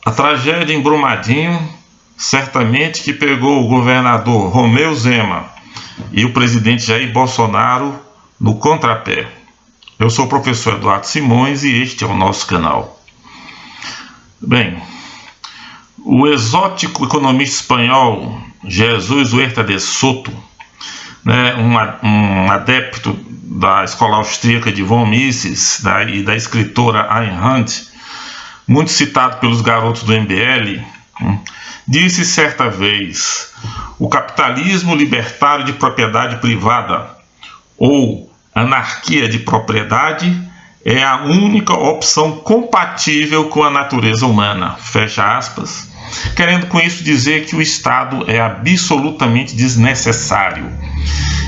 A tragédia em Brumadinho, certamente que pegou o governador Romeu Zema e o presidente Jair Bolsonaro no contrapé. Eu sou o professor Eduardo Simões e este é o nosso canal. Bem, o exótico economista espanhol Jesus Huerta de Soto, um adepto da escola austríaca de von Mises e da escritora Ayn Rand, muito citado pelos garotos do MBL, disse certa vez: o capitalismo libertário de propriedade privada, ou anarquia de propriedade, é a única opção compatível com a natureza humana. Fecha aspas. Querendo com isso dizer que o Estado é absolutamente desnecessário.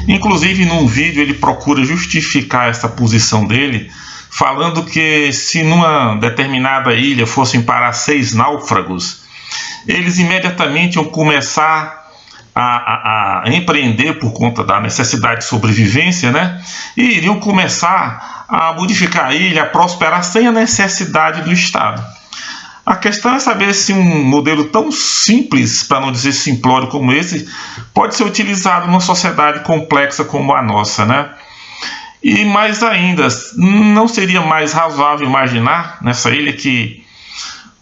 Inclusive, num vídeo, ele procura justificar essa posição dele, falando que se numa determinada ilha fossem parar 6 náufragos, eles imediatamente iam começar a empreender por conta da necessidade de sobrevivência, e iriam começar a modificar a ilha, a prosperar sem a necessidade do Estado. A questão é saber se um modelo tão simples, para não dizer simplório como esse, pode ser utilizado numa sociedade complexa como a nossa, E mais ainda, não seria mais razoável imaginar nessa ilha que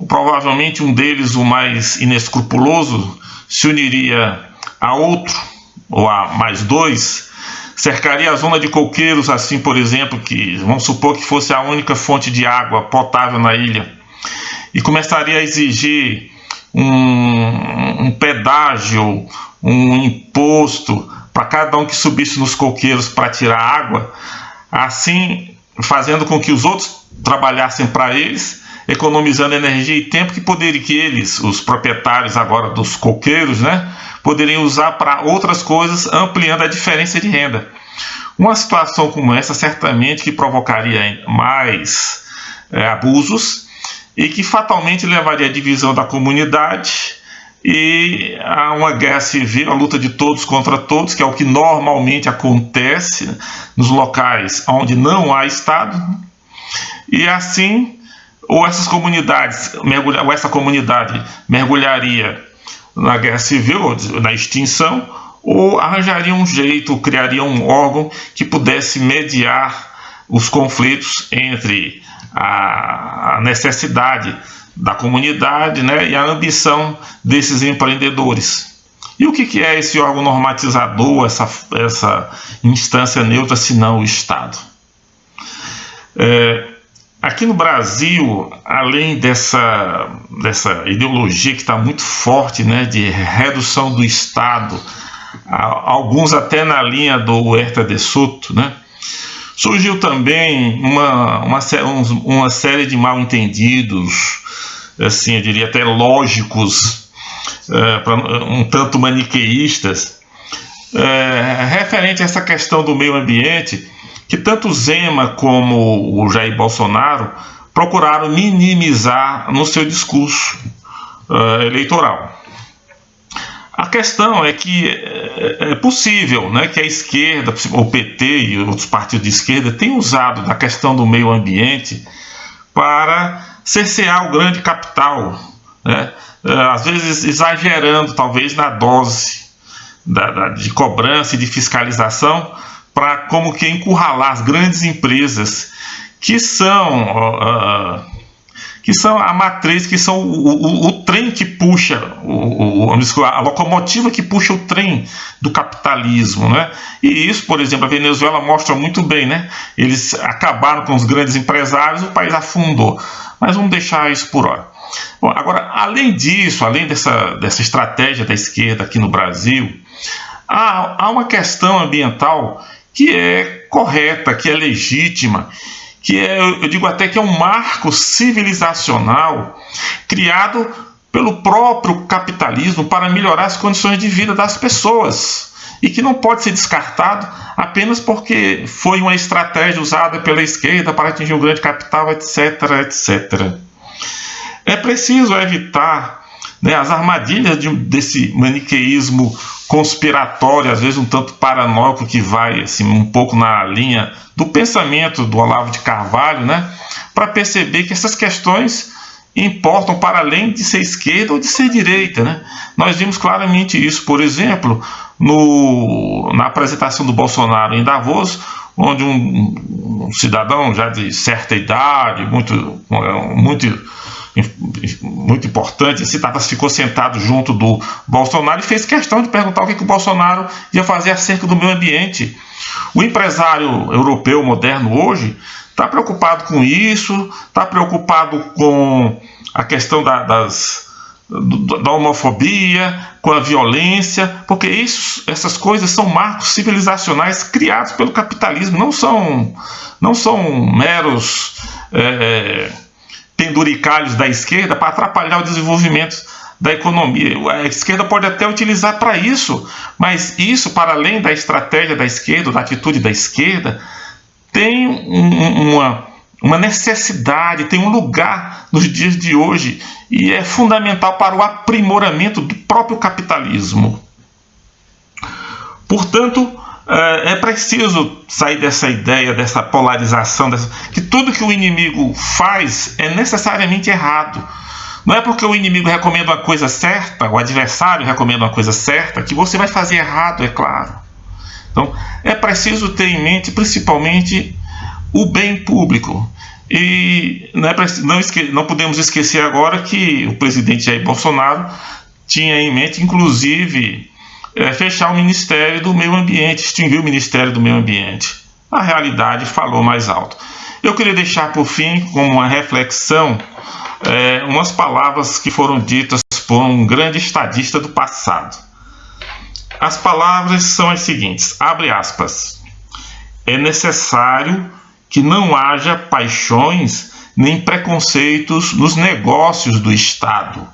provavelmente um deles, o mais inescrupuloso, se uniria a outro, ou a mais 2, cercaria a zona de coqueiros, assim, por exemplo, que vamos supor que fosse a única fonte de água potável na ilha, e começaria a exigir um pedágio, um imposto para cada um que subisse nos coqueiros para tirar água, assim fazendo com que os outros trabalhassem para eles, economizando energia e tempo que eles, os proprietários agora dos coqueiros, poderiam usar para outras coisas, ampliando a diferença de renda. Uma situação como essa certamente que provocaria mais abusos e que fatalmente levaria à divisão da comunidade e a uma guerra civil, a luta de todos contra todos, que é o que normalmente acontece nos locais onde não há Estado. E assim, ou essa comunidade mergulharia na guerra civil, ou na extinção, ou arranjaria um jeito, criaria um órgão que pudesse mediar os conflitos entre a necessidade da comunidade, e a ambição desses empreendedores. E o que é esse órgão normatizador, essa instância neutra, se não o Estado? Aqui no Brasil, além dessa ideologia que está muito forte, de redução do Estado, alguns até na linha do Huerta de Soto, surgiu também uma série de mal-entendidos, assim, eu diria até lógicos, um tanto maniqueístas, referente a essa questão do meio ambiente, que tanto Zema como o Jair Bolsonaro procuraram minimizar no seu discurso eleitoral. A questão é que é possível que a esquerda, o PT e outros partidos de esquerda tenham usado da questão do meio ambiente para cercear o grande capital, às vezes exagerando talvez na dose de cobrança e de fiscalização, para como que encurralar as grandes empresas que são a matriz, que são o trem que puxa, a locomotiva que puxa o trem do capitalismo, E isso, por exemplo, a Venezuela mostra muito bem, Eles acabaram com os grandes empresários, o país afundou. Mas vamos deixar isso por hora. Bom, agora, além disso, além dessa estratégia da esquerda aqui no Brasil, há uma questão ambiental que é correta, que é legítima, que eu digo até que é um marco civilizacional criado pelo próprio capitalismo para melhorar as condições de vida das pessoas e que não pode ser descartado apenas porque foi uma estratégia usada pela esquerda para atingir um grande capital, etc, etc. É preciso evitar as armadilhas desse maniqueísmo conspiratório, às vezes um tanto paranoico, que vai assim, um pouco na linha do pensamento do Olavo de Carvalho, para perceber que essas questões importam para além de ser esquerda ou de ser direita, né? Nós vimos claramente isso, por exemplo, na apresentação do Bolsonaro em Davos, onde um cidadão já de certa idade, muito importante, ficou sentado junto do Bolsonaro e fez questão de perguntar o que o Bolsonaro ia fazer acerca do meio ambiente. O empresário europeu moderno hoje está preocupado com isso, está preocupado com a questão da homofobia, com a violência, porque essas coisas são marcos civilizacionais criados pelo capitalismo, não são meros penduricalhos da esquerda para atrapalhar o desenvolvimento da economia. A esquerda pode até utilizar para isso, mas isso, para além da estratégia da esquerda, da atitude da esquerda, tem uma necessidade, tem um lugar nos dias de hoje e é fundamental para o aprimoramento do próprio capitalismo. Portanto, é preciso sair dessa ideia, dessa polarização, que tudo que o inimigo faz é necessariamente errado. Não é porque o inimigo recomenda uma coisa certa, o adversário recomenda uma coisa certa, que você vai fazer errado, é claro. Então, é preciso ter em mente, principalmente, o bem público. E não podemos esquecer agora que o presidente Jair Bolsonaro tinha em mente, inclusive, fechar o Ministério do Meio Ambiente, extinguir o Ministério do Meio Ambiente. A realidade falou mais alto. Eu queria deixar, por fim, como uma reflexão, umas palavras que foram ditas por um grande estadista do passado. As palavras são as seguintes, abre aspas: é necessário que não haja paixões nem preconceitos nos negócios do Estado.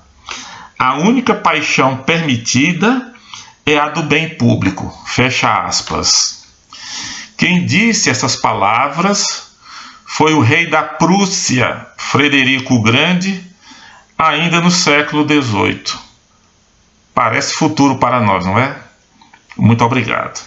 A única paixão permitida é a do bem público. Fecha aspas. Quem disse essas palavras foi o rei da Prússia, Frederico o Grande, ainda no século XVIII. Parece futuro para nós, não é? Muito obrigado.